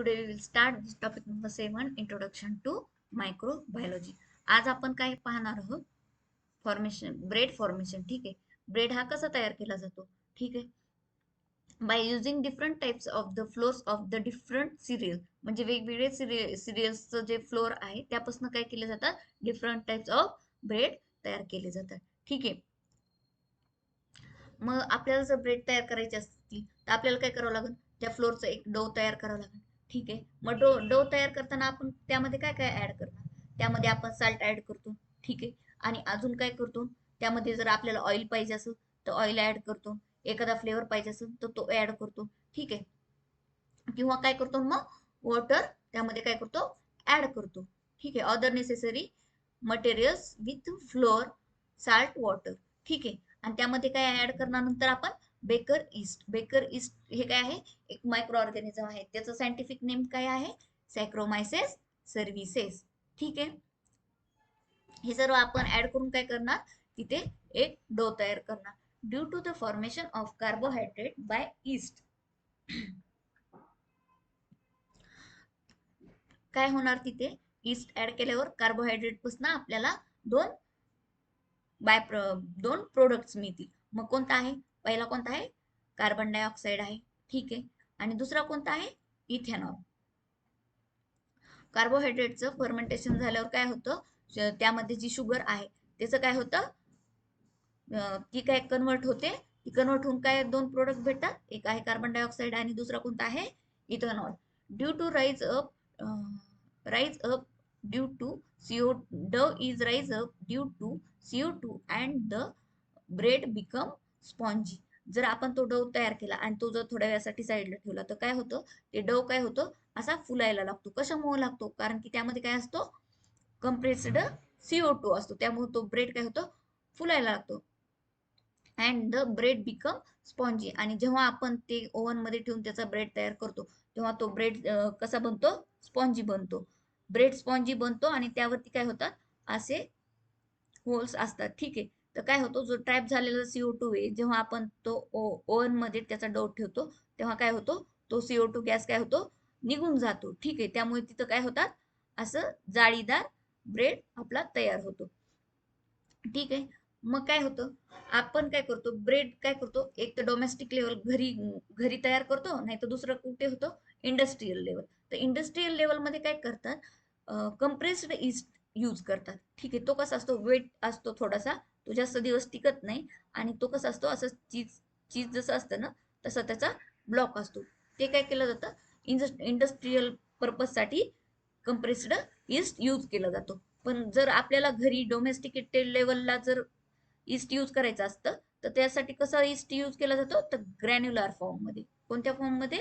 today we will start this topic number 7, introduction to microbiology. आज आपण काय पाहणार आहोत? Formation, bread formation. ठीक आहे. ब्रेड हा कसा तयार केला जातो? ठीक आहे. By using different types of the floors of the different serial, म्हणजे वेगवेगळे सिरियल्सचं जे फ्लोर आहे त्यापासून काय केले जातात? डिफरंट टाइप्स ऑफ ब्रेड तयार केले जातात. ठीक आहे. मग आपल्याला जर ब्रेड तयार करायचे असतील तर आपल्याला काय करावं लागेल? त्या फ्लोरचं एक डो तयार करावं लागेल. ठीक आहे. मग डो तयार करताना आपण त्यामध्ये काय काय ऍड करणार? त्यामध्ये आपण साल्ट ऍड करतो. ठीक आहे. आणि अजून काय करतो? त्यामध्ये जर आपल्याला ऑइल पाहिजे असेल तर ऑइल ऍड करतो. एखादा फ्लेवर पाहिजे असेल तर तो ऍड करतो. ठीक आहे. किंवा काय करतो मग वॉटर त्यामध्ये काय करतो? ऍड करतो. ठीक आहे. Other necessary materials with flour, salt, water. ठीक आहे. आणि त्यामध्ये काय ऍड करणार नंतर आपण? Baker yeast. बेकर ईस्ट हे काय आहे? एक मायक्रो ऑर्गॅनिझम आहे. त्याचं सायंटिफिक नेम काय आहे? सॅक्रोमायसेस सर्व्हिसेस. ठीक आहे. हे सर्व आपण ऍड करून काय करणार? तिथे एक डो तयार करणार. Due to the formation of carbohydrate by yeast, काय होणार तिथे? ईस्ट ऍड केल्यावर कार्बोहायड्रेट पासून आपल्याला दोन दोन प्रोडक्ट्स मिळतील. मग कोणता आहे? पहिला कोणता आहे? कार्बन डायऑक्साईड आहे. ठीक आहे. आणि दुसरा कोणता आहे? इथेनॉल. कार्बोहायड्रेटचं फर्मेंटेशन झाल्यावर काय होतं? त्यामध्ये जी शुगर आहे त्याचं काय होतं? ती काय कन्वर्ट होते. ती कन्वर्ट होऊन काय दोन प्रोडक्ट भेटतात? एक आहे कार्बन डायऑक्साईड आणि दुसरा कोणता आहे? Ethanol. Due to rise up due to CO, dough is rise up due to CO2 and the bread become spongy. जर आपण तो डो तयार केला आणि तो जर थोड्या वेळासाठी साईडला ठेवला तर काय होतं? ते डो काय होतं? असा फुलायला लागतो. कशामुळे लागतो? कारण की त्यामध्ये काय असतो? कंप्रेस्ड CO2 असतो. त्यामुळे तो ब्रेड काय होतो? फुलायला लागतो. And the bread become spongy. आणि जेव्हा आपण ते ओव्हन मध्ये ठेवून त्याचा ब्रेड तयार करतो तेव्हा तो ब्रेड कसा बनतो? स्पॉन्जी बनतो. ब्रेड स्पॉन्जी बनतो आणि त्यावरती काय होतात? असे होल्स असतात. ठीक आहे. तर काय होतो? जो ट्रॅप झालेला CO2 आहे, जेव्हा आपण तो ओव्हन मध्ये त्याचा डो ठेवतो तेव्हा काय होतो? तो CO2 गॅस काय होतो? निघून जातो. ठीक आहे. त्यामुळे तिथं काय होतात? असं जाळीदार ब्रेड आपला तयार होतो. ठीक आहे. मग काय होतं? आपण काय करतो? ब्रेड काय करतो? एक तर डोमेस्टिक लेवल घरी घरी तयार करतो, नाही तर दुसरं कुठे होतं? Industrial level. तर इंडस्ट्रीयल लेवलमध्ये काय करतात? कंप्रेस्ड ईस्ट यूज करतात. ठीक आहे. तो कसा असतो? वेट असतो थोडासा, तो जास्त दिवस टिकत नाही. आणि तो कसा असतो? असं चीज चीज जसं असतं ना तसा त्याचा ब्लॉक असतो. ते काय केलं जातं? इंडस्ट्रीयल पर्पजसाठी कंप्रेस्ड ईस्ट यूज केला जातो. पण जर आपल्याला घरी डोमेस्टिकेटेड लेवलला जर ईस्ट यूज करायचं असतं तर त्यासाठी कसं ईस्ट यूज केला जातो? तर ग्रॅन्युलर फॉर्म मध्ये. कोणत्या फॉर्म मध्ये?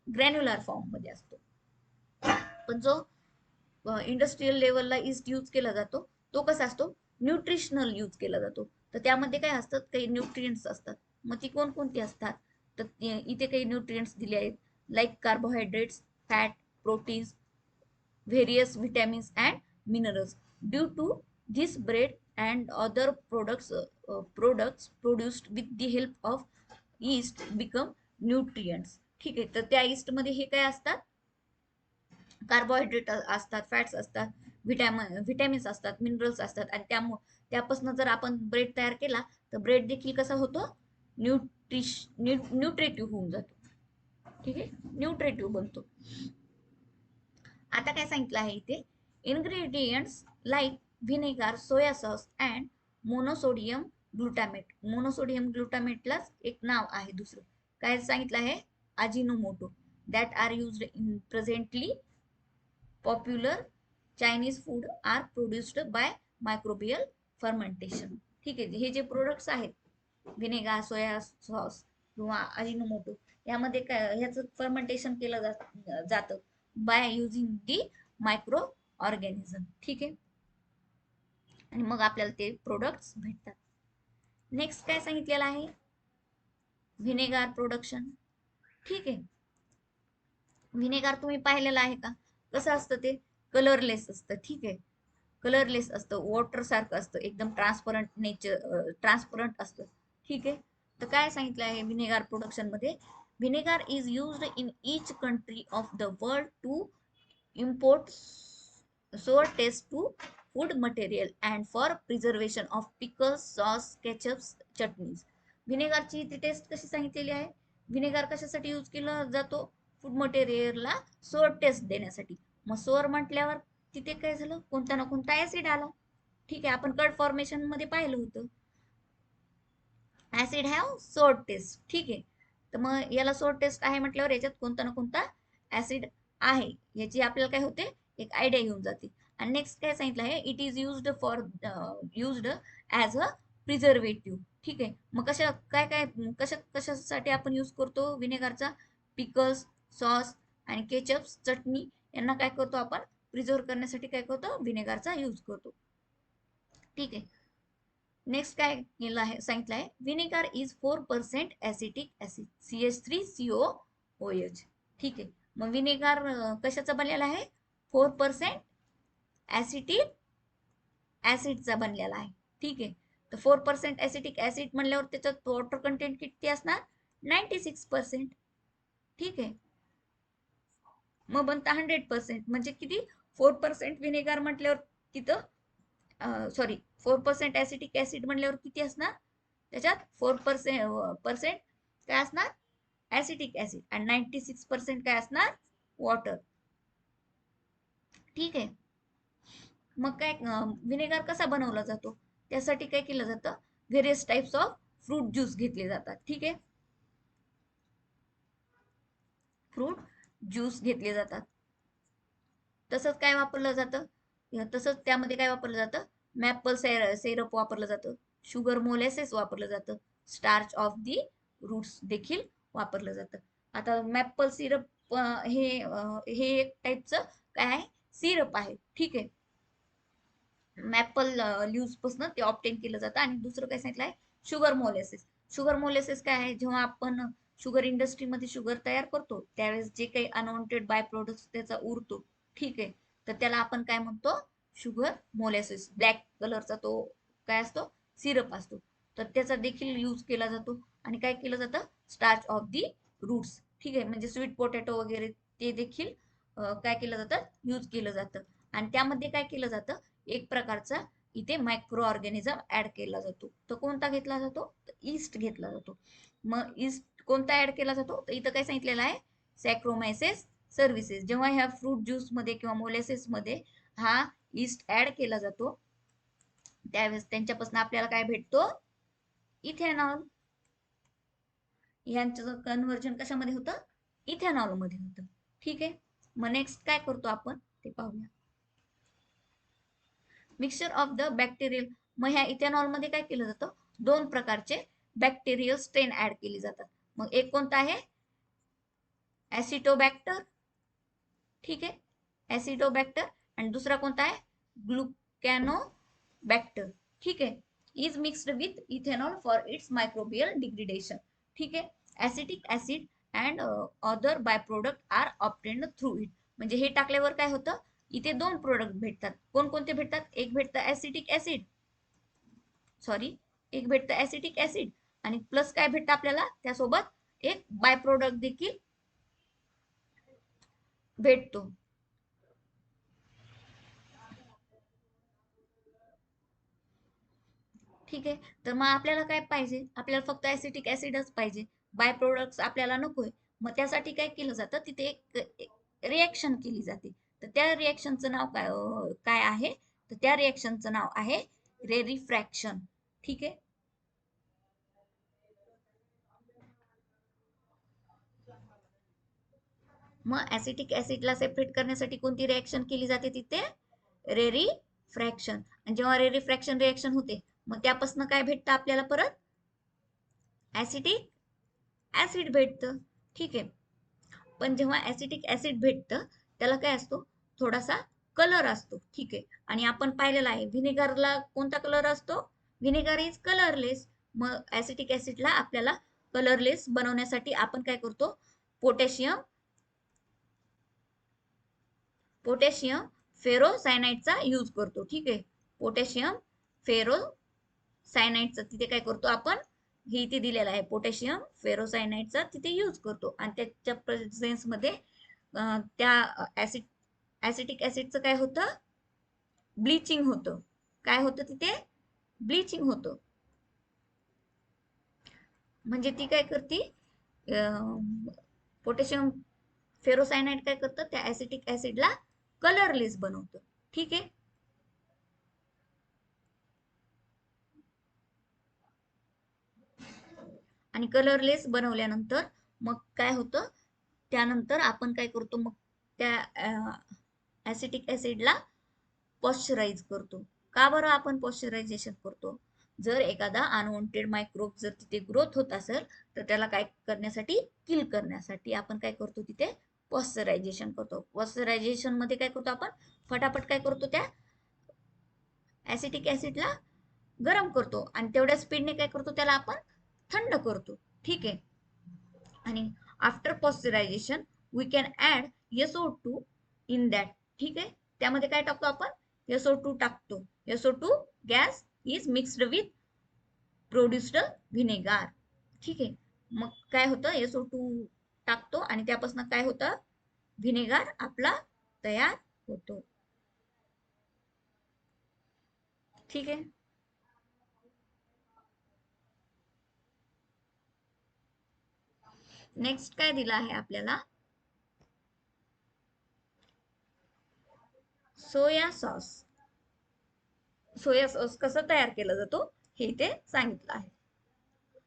ग्रॅन्युलर फॉर्म मध्ये असतो. पण जो इंडस्ट्रीयल लेवलला ईस्ट यूज केला जातो तो कसा असतो? न्यूट्रिशनल यूज केला जातो. तर त्यामध्ये काय असतात? काही न्यूट्रिएंट्स असतात. मग ती कोणकोणती असतात? तर इथे काही न्यूट्रिएंट्स दिले आहेत. Like carbohydrates, fat, proteins, various vitamins and minerals. Due to this, bread and other products produced with the help of yeast become nutrients. ठीक आहे. तर त्या yeast मध्ये हे काय असतात? कार्बोहायड्रेट असतात, फॅट्स असतात, विटॅमिन्स असतात, मिनरल्स असतात. आणि त्यापासून जर आपण ब्रेड तयार केला तर ब्रेड देखील कसा होतो? न्यूट्रेटिव्ह होऊन जातो. ठीक आहे. न्यूट्रेटिव्ह बनतो. आता काय सांगितलं आहे इथे? Ingredients like vinegar, soya sauce and monosodium glutamate. Monosodium ग्लुटामेटलाच एक नाव आहे दुसरं. काय सांगितलं आहे? Ajinomoto. That are used in presently popular Chinese food are produced by microbial fermentation. ठीक आहे. हे जे प्रोडक्ट्स आहेत व्हिनेगार, सोया सॉस किंवा अजिनोमोटो, यामध्ये काय ह्याचं फर्मेंटेशन केलं जातं by using the microorganism. ठीक आहे. आणि मग आपल्याला ते प्रोडक्ट्स भेटतात. नेक्स्ट काय सांगितलेलं आहे? Vinegar production. ठीक आहे. व्हिनेगार तुम्ही पाहिलेलं आहे का? कसं असतं ते? कलरलेस असतं. ठीक आहे. कलरलेस असतं, वॉटर सारखं असतं, एकदम ट्रान्सपरंट असतं. ठीक आहे. तर काय सांगितलं आहे व्हिनेगार प्रोडक्शन मध्ये? Vinegar is used in each country of the world to import sour taste to food material and for preservation of pickles, sauce, ketchups, chutneys. व्हिनेगारची ती टेस्ट कशी सांगितलेली आहे? व्हिनेगार कशासाठी यूज केला जातो? फूड मटेरियलला सोअर टेस्ट देण्यासाठी. मग सोअर म्हटल्यावर तिथे काय झालं? कोणता ना कोणता ऍसिड आला. ठीक आहे, आपण कर्ड फॉर्मेशन मध्ये पाहिलं होतं. Acid have sour taste. ठीक आहे, तर मग याला सोअर टेस्ट आहे म्हटल्यावर याच्यात कोणता ना कोणता ऍसिड आहे याची आपल्याला काय होते? एक आयडिया येऊन जाते. आणि नेक्स्ट काय सांगितलं आहे? It is used as a preservative. ठीक आहे, मग कशासाठी आपण यूज करतो विनेगारचा? पिकल्स, सॉस आणि केचप्स, चटणी यांना काय करतो आपण? प्रिझर्व करण्यासाठी काय करतो? विनेगारचा यूज करतो. ठीक आहे, नेक्स्ट काय केलं आहे? सांगितलं आहे vinegar is 4% acetic acid CH3COOH. ठीक आहे, मग विनेगर कशाचा बनलेला आहे? 4% ऍसिटिक ऍसिडचा बनलेला आहे. ठीक आहे, तर 4% ऍसिटिक ऍसिड म्हणल्यावर त्याच्यात वॉटर कंटेंट किती असणार? 96%. ठीक आहे, मग बनता 100%, म्हणजे किती? 4% विनेगर म्हटल्यावर तिथं सॉरी 4% ऍसिटिक ऍसिड म्हणल्यावर किती असणार? त्याच्यात 4% काय असणार? ऍसिटिक ऍसिड आणि 96% काय असणार? वॉटर. ठीक आहे, मग काय विनेगर कसा बनवला जातो? त्यासाठी काय केलं जातं? Various types of fruit juice घेतले जातात. ठीक आहे, फ्रूट ज्यूस घेतले जातात. तसंच काय वापरलं जातं? तसंच त्यामध्ये काय वापरलं जातं? मॅपल सिरप वापरलं जातं, शुगर मोलॅसेस वापरलं जातं, स्टार्च ऑफ दी रूट्स देखील वापरलं जातं. आता मॅपल सिरप हे एक टाईपचं काय आहे? सिरप आहे. ठीक आहे, मॅपल ल्यूज पासून ते ऑप्टेन केलं जातं. आणि दुसरं काय सांगितलं आहे? शुगर मोलॅसेस. शुगर मोलॅसेस काय आहे? जेव्हा आपण शुगर इंडस्ट्रीमध्ये शुगर तयार करतो त्यावेळेस जे काही अनवॉन्टेड बाय प्रोडक्ट्स त्याचा उरतो, ठीक आहे, तर त्याला आपण काय म्हणतो? शुगर मोलॅसेस. ब्लॅक कलरचा तो काय असतो? सिरप असतो. तर त्याचा देखील यूज केला जातो. आणि काय केलं जातं? Starch of the roots. ठीक आहे, म्हणजे स्वीट पोटॅटो वगैरे ते देखील काय केलं जातं? यूज केलं जातं. आणि त्यामध्ये काय केलं जातं? एक प्रकारचा इथे मायक्रो ऑर्गॅनिझम ऍड केला जातो. तर कोणता घेतला जातो? तर ईस्ट घेतला जातो. मग ईस्ट कोणता ऍड केला जातो? तर इथं काय सांगितलेलं आहे? सॅक्रोमायसेस सर्व्हिसेस. जेव्हा ह्या फ्रूट ज्यूस मध्ये किंवा मोलॅसेस मध्ये हा ईस्ट ऍड केला जातो त्यावेळेस त्यांच्यापासून आपल्याला काय भेटतो? इथेनॉल. यांचं कन्व्हर्जन कशामध्ये होतं? इथेनॉल मध्ये होतं. ठीक आहे, मग नेक्स्ट काय करतो आपण ते पाहूया. Mixture of the bacterial. मग ह्या इथेनॉल मध्ये काय केलं जातं? दोन प्रकारचे बॅक्टेरियल स्ट्रेन ऍड केली जातात. मग एक कोणता आहे? ऍसिटोबॅक्टर. ठीक आहे, ऍसिटोबॅक्टर. आणि दुसरा कोणता आहे? ग्लुकॅनोबॅक्टर. ठीक आहे, is mixed with ethanol for its microbial degradation. ठीक आहे, acetic acid and other by product are obtained through it. म्हणजे हे टाकल्यावर काय होतं? इथे दोन प्रोडक्ट भेटतात. कोणकोणते भेटतात? एक भेटतं ऍसिटिक ऍसिड, सॉरी, एक भेटतं ऍसिटिक ऍसिड आणि प्लस काय भेटतं आपल्याला त्यासोबत? एक बाय प्रोडक्ट देखील भेटतो. ठीक आहे, तर मग आपल्याला काय पाहिजे? आपल्याला फक्त ऍसिटिक ऍसिडच पाहिजे, बाय प्रोडक्ट्स आपल्याला नकोय. मग त्यासाठी काय केलं जातं? तिथे एक रिएक्शन केली जाते. तर त्या रिएक्शनचं नाव काय आहे? तर त्या रिएक्शनचं नाव आहे रेरिफ्रॅक्शन. ठीक आहे, मग ऍसिटिक ऍसिडला सेपरेट करण्यासाठी कोणती रिएक्शन केली जाते तिथे? रेरिफ्रॅक्शन. आणि जेव्हा रेरिफ्रॅक्शन रिएक्शन होते मग त्यापासून काय भेटतं आपल्याला? परत ऍसिटिक ऍसिड भेटतं. ठीक आहे, पण जेव्हा ऍसिटिक ऍसिड भेटतं त्याला काय असतो? थोडासा कलर असतो. ठीक आहे, आणि आपण पाहिलेला आहे व्हिनेगरला कोणता कलर असतो? Vinegar is colourless. मग ऍसिटिक ऍसिडला आपल्याला कलरलेस बनवण्यासाठी आपण काय करतो? पोटॅशियम पोटॅशियम फेरोसायनाइडचा यूज करतो. ठीक आहे, पोटॅशियम फेरोसायनाइडचा तिथे काय करतो आपण? हे इथे दिलेलं आहे पोटॅशियम फेरोसायनाइडचा तिथे यूज करतो आणि त्याच्या प्रेझेन्स मध्ये त्या ऍसिटिक ऍसिडचं काय होतं, ब्लिचिंग होतं. काय होतं तिथे, ब्लिचिंग होतं. म्हणजे ती काय करते, पोटॅशियम फेरोसायनाइड काय करतं, त्या ऍसिटिक ऍसिडला कलरलेस बनवतं. ठीक आहे. आणि कलरलेस बनवल्यानंतर मग काय होतं, त्यानंतर आपण काय करतो, मग त्या ऍसिटिक ऍसिडला पॉश्चराइज करतो. का बरं आपण पॉश्चरायझेशन करतो, जर एखादा अनवॉन्टेड मायक्रोब जर तिथे ग्रोथ होत असेल तर त्याला काय करण्यासाठी, किल करण्यासाठी आपण काय करतो, तिथे पॉश्चरायझेशन करतो. पॉश्चरायझेशन मध्ये काय करतो आपण, फटाफट काय करतो, त्या ऍसिटिक ऍसिडला गरम करतो आणि तेवढ्या स्पीडने काय करतो, त्याला आपण थंड करतो. ठीक आहे. आणि after pasteurization we can add SO2 in that. ठीक आहे. त्यामध्ये काय टाकतो आपण, SO2 टाकतो. SO2 gas is mixed with produced vinegar. ठीक आहे. मग काय होतं, SO2 टाकतो आणि त्यापासून काय होतं, व्हिनेगार आपला तयार होतो. ठीक आहे. नेक्स्ट काय दिलं आहे आपल्याला, सोया सॉस. सोया सॉस कसं तयार केलं जातो हे इथे सांगितलं आहे.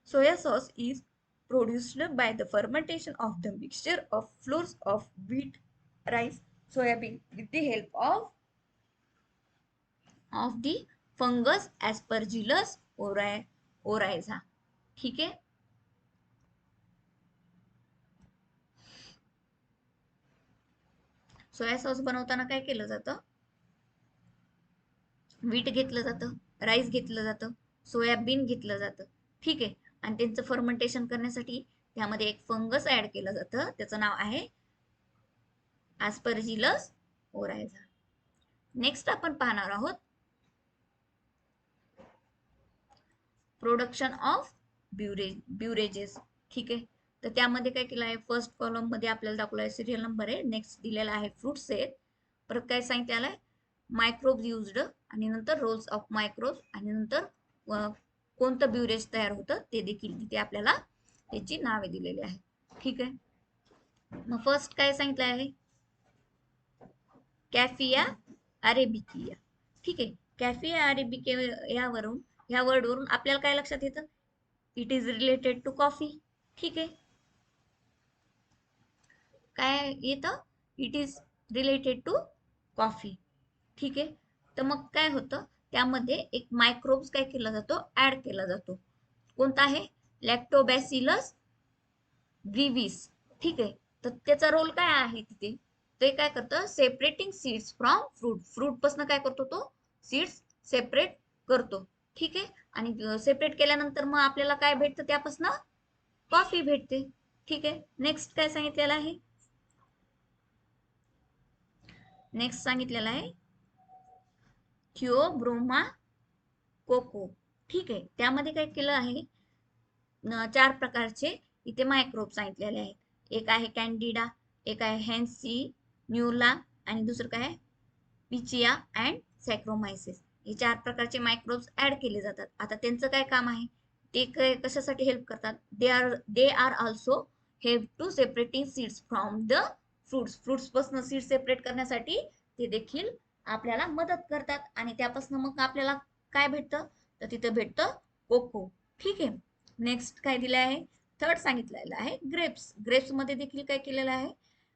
Soya sauce is produced by the fermentation of the mixture of flours of wheat, rice, soybean with the help of the fungus Aspergillus oryza. ठीक आहे. सोया सॉस बनवताना काय केलं जातं, व्हीट घेतलं जातं, राईस घेतलं जातं, सोयाबीन घेतलं जातं. ठीक आहे. आणि त्यांचं फर्मेंटेशन करण्यासाठी त्यामध्ये एक फंगस ऍड केलं जातं, त्याचं नाव आहे ऍस्परजिलस ओरायझा. नेक्स्ट आपण पाहणार आहोत प्रोडक्शन ऑफ ब्युरेजेस. ठीक आहे. तर त्यामध्ये काय केलं आहे, फर्स्ट कॉलम मध्ये आपल्याला दाखवलं आहे सिरियल नंबर आहे, नेक्स्ट दिलेला आहे फ्रुट्स आहेत, परत काय सांगितलेलं आहे, मायक्रोब्स युज्ड, आणि नंतर रोल्स ऑफ मायक्रोब्स, आणि नंतर कोणतं ब्युरेज तयार होतं ते देखील तिथे आपल्याला त्याची नावे दिलेली आहेत. ठीक आहे. मग फर्स्ट काय सांगितलं आहे, कॅफिया अरेबिकिया. ठीक आहे. कॅफिया अरेबिकिया वरून, ह्या वर्ड वरून आपल्याला काय लक्षात येतं, it is related to coffee. ठीक आहे. काय येतं, it is related to coffee. ठीक आहे. तर मग काय होतं, त्यामध्ये एक मायक्रोब्स काय केला जातो, ऍड केला जातो. कोणता आहे, लॅक्टोबॅसिलस ब्रिव्हिस. ठीक आहे. तर त्याचा रोल काय आहे तिथे, ते काय करतं, सेपरेटिंग सीड्स फ्रॉम फ्रूट पासून काय करतो, तो सीड्स सेपरेट करतो. ठीक आहे. आणि सेपरेट केल्यानंतर मग आपल्याला काय भेटतं, त्यापासून कॉफी भेटते. ठीक आहे. नेक्स्ट काय सांगितलेलं आहे, नेक्स्ट सांगितलेलं आहे थिओब्रोमा कोको. ठीक आहे. त्यामध्ये काय केलं आहे, 4 प्रकारचे इथे मायक्रोब सांगितलेले आहेत. एक आहे कॅन्डिडा, एक आहे हॅन्सी न्यूला, आणि दुसरं काय आहे, पिचिया अँड सॅक्रोमायसिस. हे 4 प्रकारचे मायक्रोब्स ऍड केले जातात. आता त्यांचं काय काम आहे, ते काय कशासाठी हेल्प करतात, they are also help to separating seeds from the fruits पासून सीड सेपरेट करण्यासाठी ते देखील आपल्याला मदत करतात. आणि त्यापासून मग आपल्याला काय भेटतं, तर तिथं भेटतं कोको. ठीक आहे. नेक्स्ट काय दिलं आहे, थर्ड सांगितलेलं आहे ग्रेप्स मध्ये देखील काय केलेलं आहे,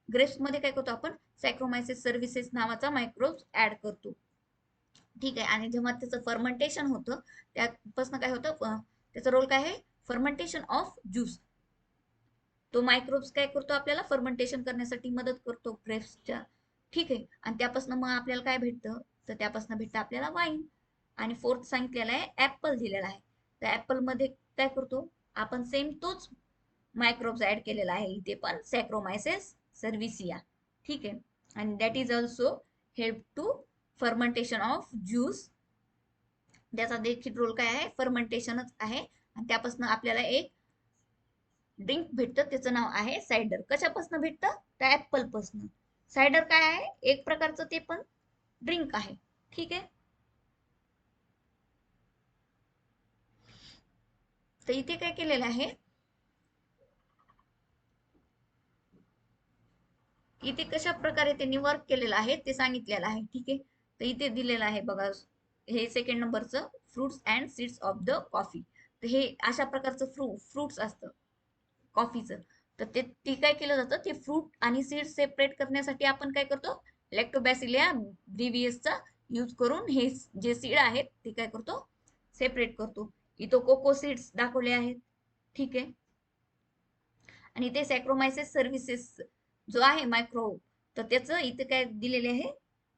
ग्रेप्स मध्ये काय करतो आपण, सॅक्रोमायसिस सर्व्हिसेस नावाचा मायक्रोब ऍड करतो. ठीक आहे. आणि जेव्हा त्याचं फर्मेंटेशन होतं, त्यापासून काय होतं, त्याचा रोल काय आहे, फर्मेंटेशन ऑफ ज्यूस. तो मायक्रोब्स काय करतो, आपल्याला फर्मेंटेशन करण्यासाठी मदत करतो ग्रेप्सच्या. ठीक आहे. आणि त्यापासून मग आपल्याला काय भेटतं, तर त्यापासून भेटतं आपल्याला वाईन. आणि फोर्थ सांगितलेलं आहे ऍपल दिलेला आहे. तर ऍपल मध्ये काय करतो आपण, सेम तोच मायक्रोब्स ऍड केलेला आहे इथे पण, सॅक्रोमायसिस सर्व्हिसिया. ठीक आहे. आणि that is also help to fermentation of juice. त्याचा देखील रोल काय आहे, फर्मेंटेशनच आहे. आणि त्यापासून आपल्याला एक ड्रिंक भेटतं, त्याचं नाव आहे सायडर. कशापासून भेटतं? त्या ऍपल पासून. सायडर काय आहे? एक प्रकारचं ते पण ड्रिंक आहे. ठीक आहे. तर इथे काय केलेलं आहे, इथे कशा प्रकारे त्यांनी वर्क केलेलं आहे ते सांगितलेलं आहे. ठीक आहे. तर इथे दिलेलं आहे बघा, हे सेकंड नंबरचं fruits and seeds of the coffee. तर हे अशा प्रकारचं फ्रुट्स असतं कॉफीचं. तर ते ती काय केलं जातं, ते फ्रूट आणि सीड्स सेपरेट करण्यासाठी आपण काय करतो, लॅक्टोबॅसिलिया ब्रिव्हियसचा यूज करून हे जे सीड आहेत ते काय करतो, सेपरेट करतो. इथं कोको सीड्स दाखवले आहेत. ठीक आहे. आणि ते सॅक्रोमायसिस सर्व्हिसेस जो आहे मायक्रो, तर त्याचं इथे काय दिलेले आहे,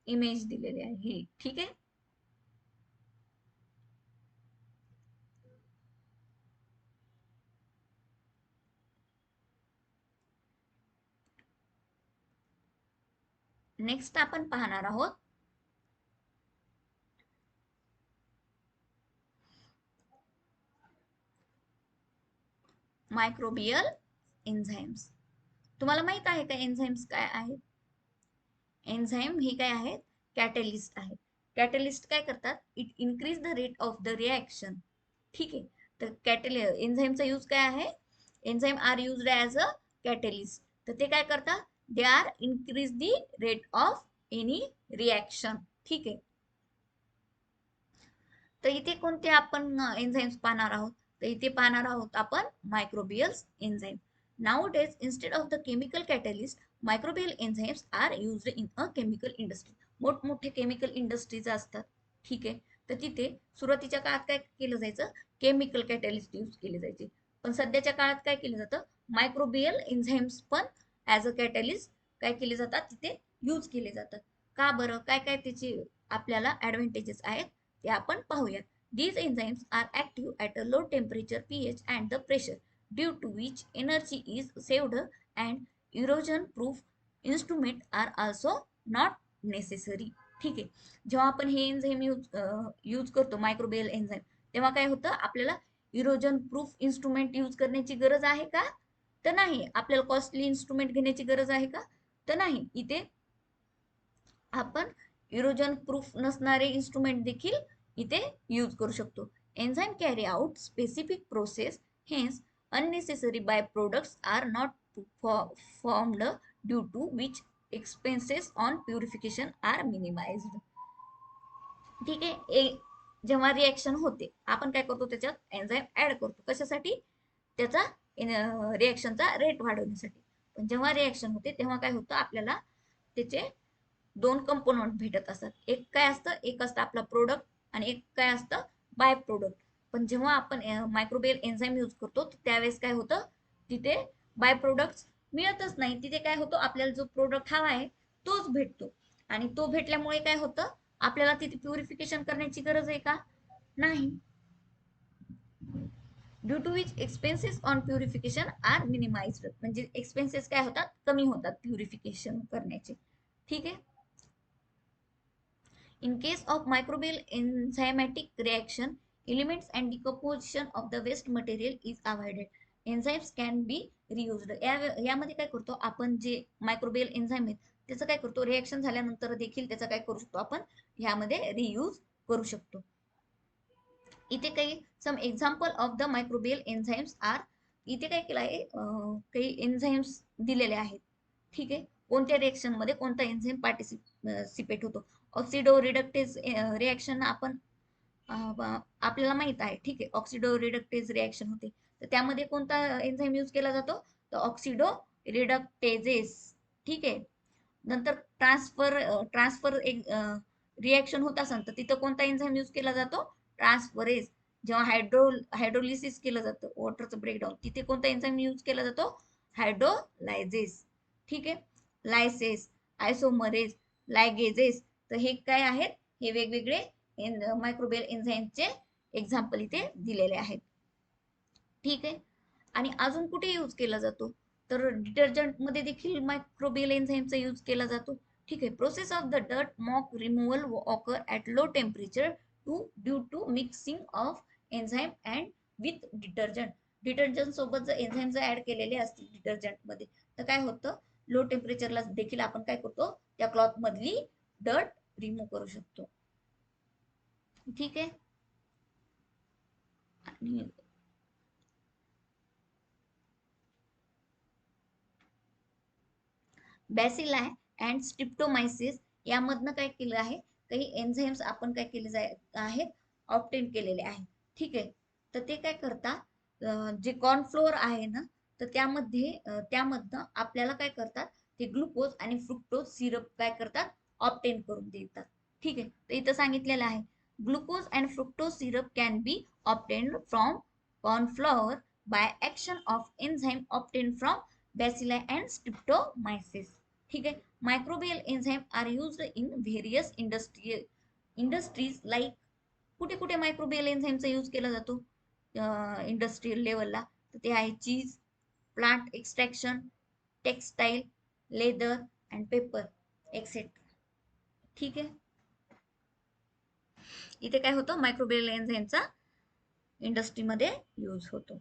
इमेज दिलेले आहे हे. ठीक आहे. नेक्स्ट आपण पाहणार आहोत मायक्रोबियल एन्झाइम्स. तुम्हाला माहित आहे का एन्झाइम्स काय आहेत? एन्झाइम हे काय आहेत? कॅटलिस्ट आहेत. कॅटलिस्ट काय करतात? It increase the rate of the reaction. ठीक आहे. तर एन्झाइमचा यूज काय आहे? Enzyme are used as a catalyst. तर ते काय करतात? They are increase the rate of any reaction. ठीक आहे. तर इथे कोणते आपण एन्झाइम्स पाहणार आहोत? तर इथे पाहणार आहोत आपण मायक्रोबियल्स enzyme. Nowadays, instead of the chemical catalyst, microbial enzymes are used in a chemical industry. मोठमोठे केमिकल इंडस्ट्रीज असतात. ठीक आहे. तर तिथे सुरुवातीच्या काळात काय केलं जायचं, केमिकल कॅटलिस्ट यूज केले जायचे. पण सध्याच्या काळात काय केलं जातं, मायक्रोबियल एन्झाइम्स पण ॲज अ कॅटलिस्ट काय केले जातात, तिथे यूज केले जातात. का बरं, काय काय त्याचे आपल्याला ॲडव्हान्टेजेस आहेत ते आपण पाहूयात. These enzymes are active at a low temperature, pH and the pressure, due to which energy is saved and erosion proof instrument are also not necessary. ठीक आहे. जेव्हा आपण हे एन्झाइम यूज करतो मायक्रोबियल एन्झाइम, तेव्हा काय होतं, आपल्याला इरोजन प्रूफ इन्स्ट्रुमेंट यूज करण्याची गरज आहे का? तर नाही. आपल्याला कॉस्टली इन्स्ट्रुमेंट घेण्याची गरज आहे का? तर नाही. इथे आपण इरोजन प्रूफ नसणारे इन्स्ट्रुमेंट देखील इथे यूज करू शकतो. Enzyme carry out specific process, hence unnecessary byproducts are not formed, due to which expenses on purification are minimized. ठीक आहे. जेव्हा रिएक्शन होते, आपण काय करतो, त्याच्यात एन्झाइम ऍड करतो. कशासाठी? त्याचा रिएक्शनचा रेट वाढवण्यासाठी. पण जेव्हा रिएक्शन होते तेव्हा काय होतं, आपल्याला त्याचे दोन कंपोनंट भेटत असतात. एक काय असतं, एक असतं आपला प्रोडक्ट आणि एक काय असतं, बाय प्रोडक्ट. पण जेव्हा आपण मायक्रोबियल एन्झाइम यूज करतो त्यावेळेस काय होतं, तिथे बाय प्रोडक्ट्स मिळतच नाही. तिथे काय होतं, आपल्याला जो प्रोडक्ट हवा आहे तोच भेटतो. आणि तो भेटल्यामुळे काय होतं, आपल्याला तिथे प्युरिफिकेशन करण्याची गरज आहे का? नाही. Due to which expenses on purification are minimised. म्हणजे एक्सपेन्सेस काय होतात, कमी होतात प्युरिफिकेशन करण्याचे. ठीक आहे. In case of microbial enzymatic reaction, elements and decomposition of the waste material is avoided. Enzymes can be reused. यामध्ये काय करतो आपण, जे मायक्रोबियल एन्झाइम आहेत त्याचं काय करतो, रिएक्शन झाल्यानंतर देखील त्याचा काय करू शकतो, आपण ह्यामध्ये रियूज करू शकतो. इथे काही some example of the microbial enzymes are. इथे काय केलं आहे, काही एन्झाइम्स दिलेले आहेत. ठीक आहे. कोणत्या रिएक्शन मध्ये कोणता एन्झाइम पार्टिसिपेट होतो. ऑक्सिडो रिडक्टेज रिएक्शन आपण आपल्याला माहित आहे. ठीक आहे. ऑक्सिडो रिडक्टेज रिएक्शन होते, तर त्यामध्ये कोणता एन्झाइम यूज केला जातो, तर ऑक्सिडो रिडक्टेजेस. ठीक आहे. नंतर ट्रान्सफर एक रिएक्शन होत असेल तर तिथं कोणता एन्झाइम यूज केला जातो, ट्रान्सफरेज. जेव्हा हायड्रोलिसिस केलं जातं, वॉटरचं ब्रेकडाऊन, तिथे कोणता एन्झाइम यूज केला जातो, हायड्रोलायझेस. ठीक आहे. लायसेस, आयसोमरेज, लायगेजेस. तर हे काय आहेत, हे वेगवेगळे मायक्रोबियल एन्झाइमचे एक्झाम्पल इथे दिलेले आहेत. ठीक आहे. आणि अजून कुठे यूज केला जातो, तर डिटर्जंट मध्ये देखील मायक्रोबियल एन्झाइमचा यूज केला जातो. ठीक आहे. Process of the dirt mock removal occur at low temperature due to mixing of enzyme and with detergent. Detergent सोबत जर एन्झाईम जर ऍड केलेले असतील डिटर्जंट मध्ये, तर काय होतं, लो टेम्परेचरला देखील आपण काय करतो, त्या क्लॉथ मधली डर्ट रिमूव्ह करू शकतो. ठीक आहे. आणि बॅसिलाय अँड स्ट्रिप्टोमायसिस यामधनं काय केलं आहे, काही एन्झाईम्स आपण काय केले आहेत, ऑप्टेन केलेले आहेत. ठीक आहे. तर ते काय करतात, जे कॉर्नफ्लोअर आहे ना, तर त्यामध्ये त्यामधनं आपल्याला काय करतात, ते ग्लुकोज आणि फ्रुक्टोज सिरप काय करतात, ऑप्टेन करून देतात. ठीक आहे. तर इथं सांगितलेलं आहे, glucose and fructose syrup can be obtained from cornflower by action of enzyme obtain from bacilli and streptomyces. ठीक आहे. Microbial enzyme are used in various industries like, कुठे कुठे मायक्रोबियल एन्झाईमचा यूज केला जातो इंडस्ट्रियल लेवलला, तर ते आहे cheese, plant extraction, textile, leather and paper etcetera. ठीक आहे. इथे काय होतं, मायक्रोबियल एन्झाईमचा इंडस्ट्रीमध्ये यूज होतो.